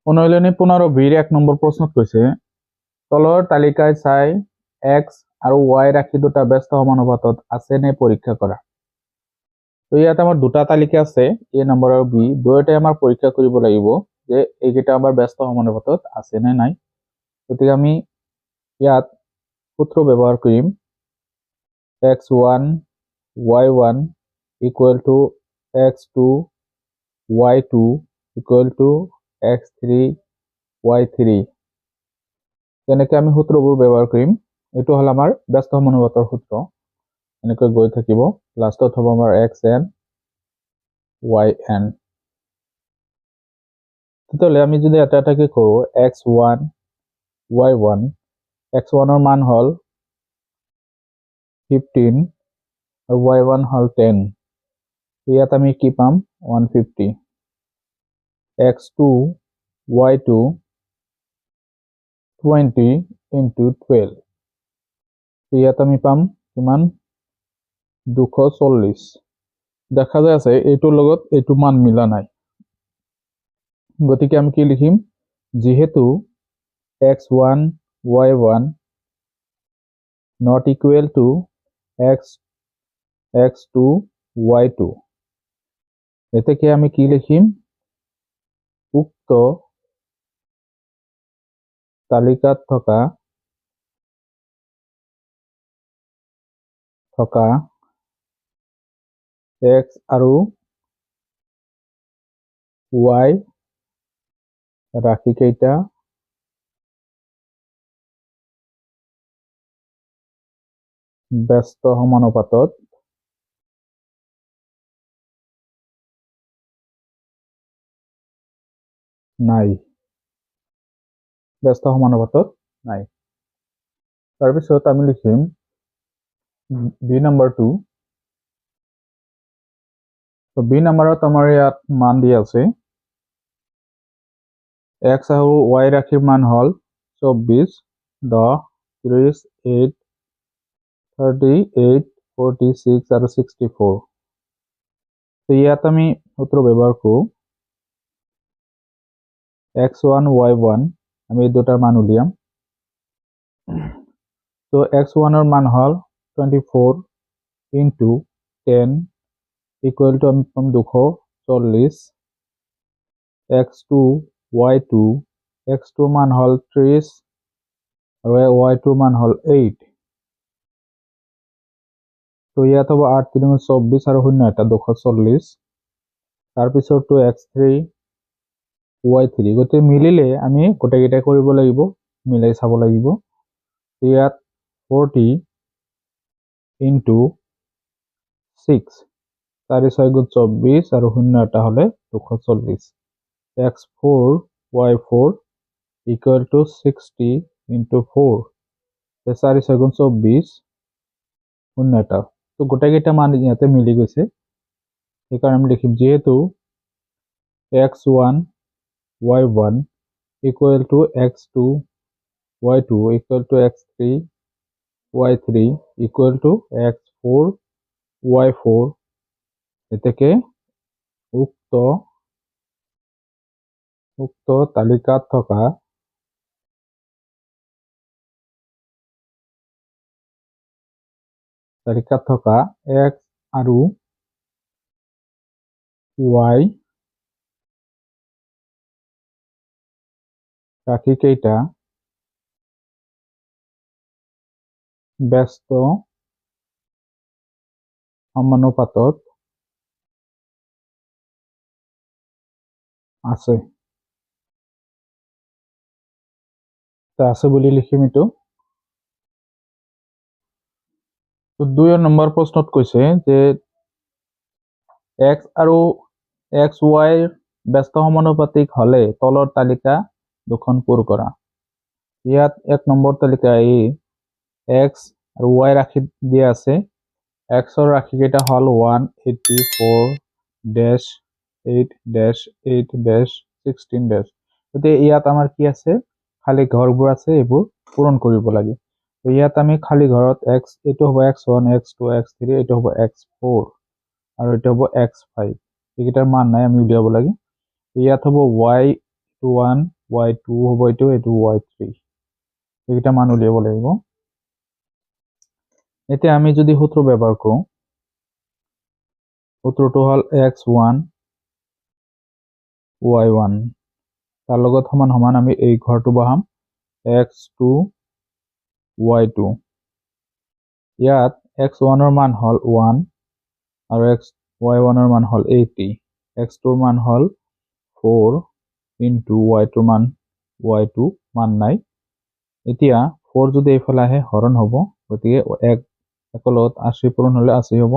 অনুশীলনী 15 এক নম্বৰ প্ৰশ্নত কৈছে তলৰ তালিকায় চাই x আৰু y ৰাশি দুটা ব্যস্ত সমানুপাতত আছে নে পৰীক্ষা কৰা। তো ইয়াত আমাৰ দুটা তালিকা আছে a নম্বৰ আৰু b, দুয়োটাই আমাৰ পৰীক্ষা কৰিব লাগিব যে এইকেইটা আমাৰ ব্যস্ত সমানুপাতত আছে নে নাই। গতিকে আমি ইয়াত সূত্ৰ ব্যৱহাৰ কৰিম x1 y1 equal to x2 y2 equal to x3 y3 তেনেকৈ আমি সূত্ৰবোৰ ব্যৱহাৰ কৰিম। এইটো হ'ল আমাৰ ব্যস্ত সমানুপাতৰ সূত্ৰ। এনেকৈ গৈ থাকিব, লাষ্টত হ'ব আমাৰ xn yn। তেতিয়াহ'লে আমি যদি এটা এটাকৈ কৰোঁ x1 y1, x1 ৰ মান হ'ল 15 আৰু y1 হ'ল 10। ইয়াত আমি কি পাম 150। x2 y2 20 into 12, ইয়াত আমি পাম কিমান 240। দেখা যায় আছে এইটোৰ লগত এইটো মান মিলা নাই, গতিকে আমি কি লিখিম যিহেতু x1 y1 not equal to x2 y2, এতেকে আমি কি লিখিম উক্ত তালিকাত থকা x আৰু y ৰাশি কেইটা ব্যস্ত সমানুপাতত নাই, ব্যস্ত সমানুপাতত নাই। তাৰপিছত আমি লিখিম b নম্বৰটো। তো b নম্বৰত আমাৰ ইয়াত মান দিয়া আছে x আৰু y ৰাশিৰ মান হ'ল 24 10 30 8 38 46 আৰু 64। তো ইয়াত আমি সূত্ৰ ব্যৱহাৰ কৰোঁ x1 y1, আমি এই দুটাৰ মান উলিয়াম। তো x1 ৰ মান হ'ল 24 into 10 equal to আমি পাম 240। x2 y2, x2 মান হ'ল 30 আৰু y2 মান হ'ল 8। তো ইয়াত হ'ব 8 3 24 আৰু 0 এটা 240। তাৰপিছতটো x3 y3, গতিকে মিলিলে আমি গোটেইকেইটা কৰিব লাগিব, মিলাই চাব লাগিব। ইয়াত 40 into 6, 4 6 24 আৰু 0 এটা হ'লে 240। x4 y4 equal to 60 into 4, 4 6 24 0 এটা। তো গোটেইকেইটা মান ইয়াতে মিলি গৈছে, সেইকাৰণে আমি লিখিম যিহেতু x1 y1 equal to x2 y2 equal to x3 y3 equal to x4 y4, এতেকে উক্ত তালিকাত থকা x আৰু y ৰাশি কেইটা ব্যস্ত সমানুপাতত আছে, আছে বুলি লিখিম এইটো। তো 2 নম্বৰ প্ৰশ্নত কৈছে যে x আৰু x y ব্যস্ত সমানুপাতিক হলে তলৰ তালিকা দুখন পূৰ কৰা। ইয়াত 1 নম্বৰ তালিকা a x আৰু y ৰাশি দিয়া আছে। x ৰ ৰাশি কেইটা হ'ল 184 dash 8 dash 8 dash 16 dash। গতিকে ইয়াত আমাৰ কি আছে খালি ঘৰবোৰ আছে, এইবোৰ পূৰণ কৰিব লাগে। তো ইয়াত আমি খালি ঘৰত x, এইটো হ'ব x1 x2 x3, এইটো হ'ব x4 আৰু এইটো হ'ব x5, এইকেইটাৰ মান নাই, আমি উলিয়াব লাগে। ইয়াত হ'ব y1 y2 হ'ব এইটো y3 এইকেইটা মান উলিয়াব লাগিব এতিয়া আমি যদি সূত্ৰ ব্যৱহাৰ কৰোঁ সূত্ৰটো হ'ল x1 y1 তাৰ লগত সমান সমান আমি এই ঘৰটো বহাম x2 y2 ইয়াত x1 ৰ মান হ'ল 1 আৰু y1 ৰ মান হ'ল 80 x2 ৰ মান হ'ল 4 into y2 ৰ মান y2 মান নাই এতিয়া 4 যদি এইফালে আহে হৰণ হ'ব গতিকে একলত 80 পূৰণ হ'লে 80 হ'ব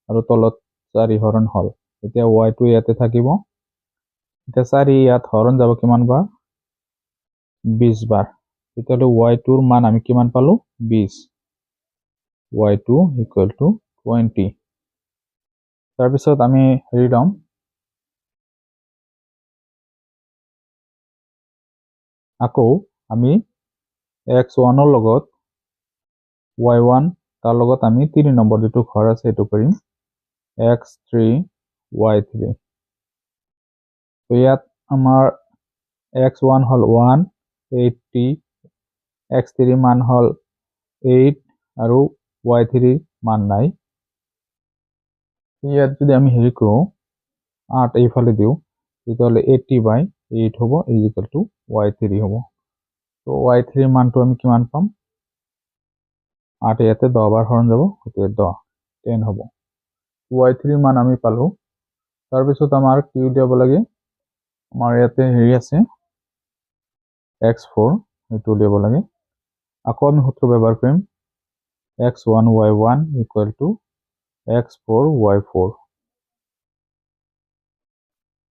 আৰু তলত 4 হৰণ হ'ল এতিয়া y2 ইয়াতে থাকিব এতিয়া 4 ইয়াত হৰণ যাব কিমান বাৰ 20 বাৰ তেতিয়াহ'লে y2 ৰ মান আমি কিমান পালো 20 y2 equal to 20 তাৰপিছত আমি হেৰি ল'ম আকৌ আমি x1 ৰ লগত y1 তাৰ লগত আমি 3 নম্বৰ যেটো ঘৰ আছে এটো কৰিম x3 y3 তো ইয়াত আমাৰ x1 হল 1 80 x3 মান হল 8 আৰু y3 মান নাই ইয়াত যদি আমি হেৰি কৰো 8 এইফালে দিও তেতিয়াহলে 80/8 হ'ব ইকুয়াল টু y3 হ'ব তো y3 মানটো আমি কিমান পাম 8 ইয়াতে 10 বাৰ হৰণ যাব গতিকে 10 হ'ব y3 মান আমি পালো তাৰপিছত আমাৰ কি উলিয়াব লাগে আমাৰ ইয়াতে হেৰি আছে x4 এইটো উলিয়াব লাগে আকৌ আমি সূত্ৰ ব্যৱহাৰ কৰিম x1 y1 equal to x4 y4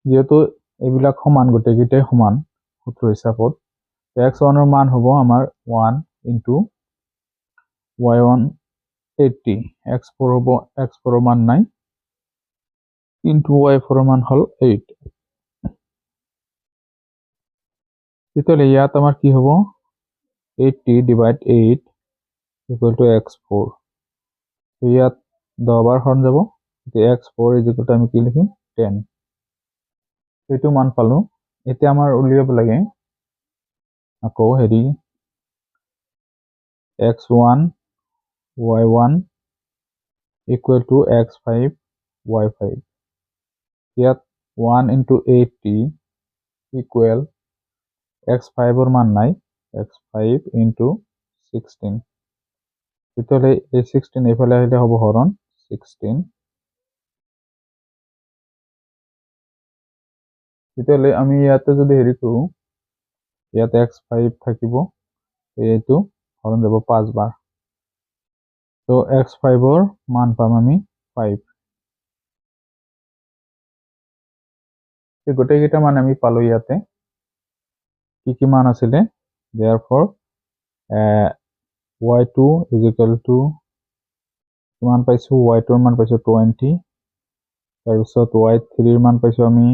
যেহেতু এইবিলাক সমান গোটেইকেইটাই সমান সূত্ৰ হিচাপত x1 ৰ মান হ'ব আমাৰ 1 into y1 80 x4 হ'ব x4 ৰ মান নাই into y4 ৰ মান হ'ল 8 তেতিয়াহ'লে ইয়াত আমাৰ কি হ'ব 80/8 equal to x4 তো ইয়াত 10 বাৰ হৰণ যাব x4 equal to আমি কি লিখিম 10 এইটো মান পালো এতিয়া আমাৰ উলিয়াব লাগে আকৌ হেৰি x1 y1 equal to x5 y5 ইয়াত 1 into 80 equal x5 ৰ মান নাই x5 into 16 তেতিয়াহ'লে এই 16 এইফালে আহিলে হ'ব হৰণ 16 তেতিয়াহ'লে আমি ইয়াতে যদি হেৰি কৰো ইয়াতে x5 থাকিব এইটো হৰণ যাব 5 বাৰ তো x5 ৰ মান পাম আমি 5 এই গোটেইকেইটা মান আমি পালো ইয়াতে কি মান আছিলে therefore y2 is equal to কিমান পাইছো y2 ৰ মান পাইছো 20 তাৰপিছত y3 ৰ মান পাইছো আমি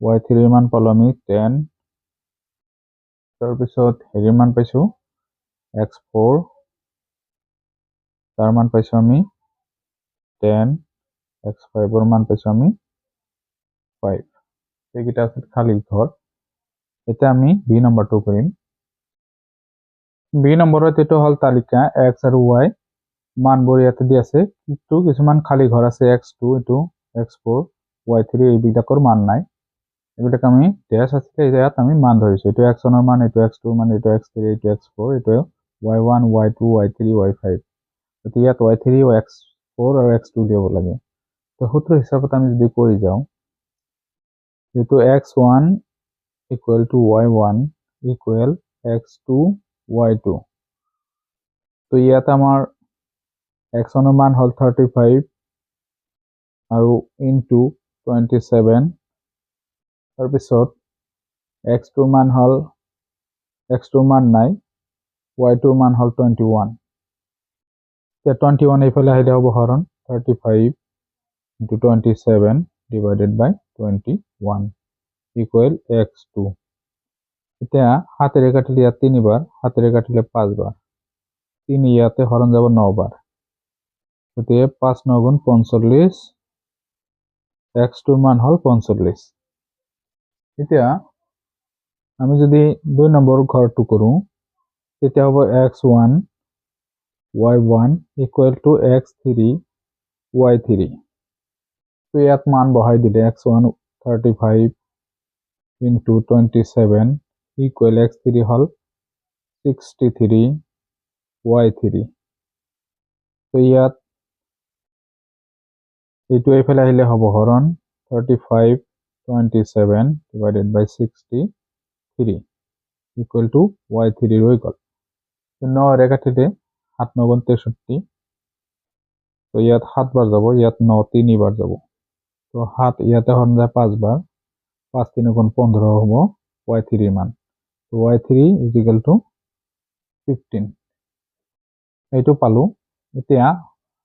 y3 ৰ মান পালো আমি 10 তাৰপিছত হেৰিৰ মান পাইছো x4 তাৰ মান পাইছো আমি 10 x5 ৰ মান পাইছো আমি 5 এইকেইটা আছে খালি ঘৰ এতিয়া আমি বি নম্বৰটো কৰিম বি নম্বৰত এটো হল তালিকা x আৰু y মানবোৰ ইয়াতে দি আছে কিন্তু কিছুমান খালি ঘৰ আছে x2 এটো x4 y3 এইবিলাকৰ মান নাই এইবিলাক আমি ড্যাশ আছে ইয়াত আমি মান ধৰিছো এটো x1 ৰ মান এটো x2 ৰ মান এটো x3 এটো x4 এটো y1 y2 y3 y5 এটো ইয়াত y3 x4 আৰু x2 দিব লাগে তো সূত্ৰ হিচাপত আমি যদি কৰি যাও যেটো x1 equal to y1 equal x2 y2 তো ইয়াত আমাৰ x1 ৰ মান হল 35 আৰু into 27 তাৰপিছত x2 ৰ মান হল x2 ৰ মান নাই y2 ৰ মান হল 21 তে 21 এইফালে আহিলে হ'ব হৰণ 35 into 27 divided by 21 equal x2 এতিয়া হাতেৰে কাটিলে ইয়াত 3 বাৰ হাতেৰে কাটিলে 5 বাৰ 3 ইয়াতে হৰণ যাব 9 বাৰ গতিকে 5 9 গুণ 45 x2 ৰ মান হল 45 এতিয়া আমি যদি 2 নম্বৰ ঘৰটো কৰোঁ তেতিয়া হ'ব x1 y1 equal to x3 y3 তো ইয়াত মান বহাই দিলে x1 35 into 27 equal x3 হল 63 y3 তো ইয়াত এইটো এইফালে আহিলে হ'ব হৰণ 35 27 divided by 63 equal to y3 রয়ে গেল 9 রে কাটিলে 7 9 গুণ 63 তো ইয়াত 7 বার যাব ইয়াত 9 3 বার যাব তো 7 ইয়াতে হরণ যায় 5 বার 5 3 গুণ 15 হ'ব y3 এর মান তো y3 is equal to 15 এইটো পালো এতিয়া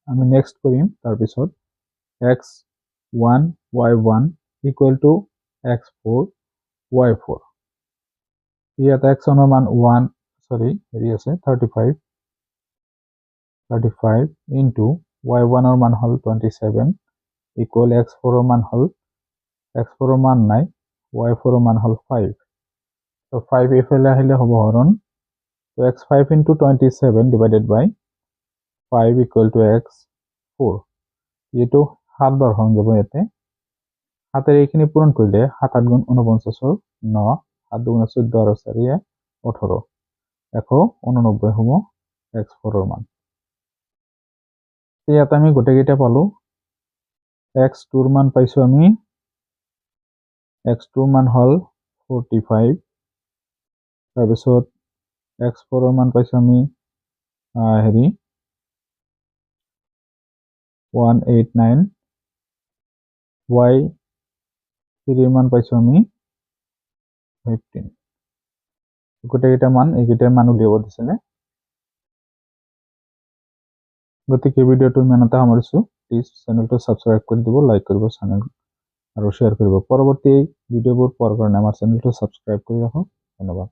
আমি নেক্সট কৰিম তাৰ পিছত x1 y1 equal to x4 y4 ইয়াত x1 এৰ মান 1 সৰি হেৰি আছে 35 into y1 এর মান হল 27 equal x4 এর মান হল x4 এর মান নাই y4 এর মান হল 5 তো 5 এফালে আহিলে হ'ব হৰণ তো x5 into 27 divided by 5 equal to x4 এইটো 7 বার হৰণ যাব ইয়াতে হাতের এইখিনি পূরণ করলে 7 8 গুণ 49 9 7 দুগুণ 14 আর 4 18 দেখো 89 হব x4 এর মান ইয়াত আমি গোটেইকেইটা পালো x2 এর মান পাইছো আমি x2 এর মান হল 45 তাৰপিছত x4 এৰ মান পাইছো আমি হেৰি 189 y3 এর মান পাইছো আমি 15 গোটেইকেইটা মান এইকেইটা মান উলিয়াব দিছিলে গতিকে ভিডিওটো ইমানতে সামৰিছো প্লিজ চেনেলটো সাবস্ক্ৰাইব কৰি দিব লাইক কৰিব চেনেল আৰু শেয়াৰ কৰিব পৰৱৰ্তী ভিডিঅ'বোৰ পোৱাৰ কাৰণে আমাৰ চেনেলটো সাবস্ক্ৰাইব কৰি ৰাখক ধন্যবাদ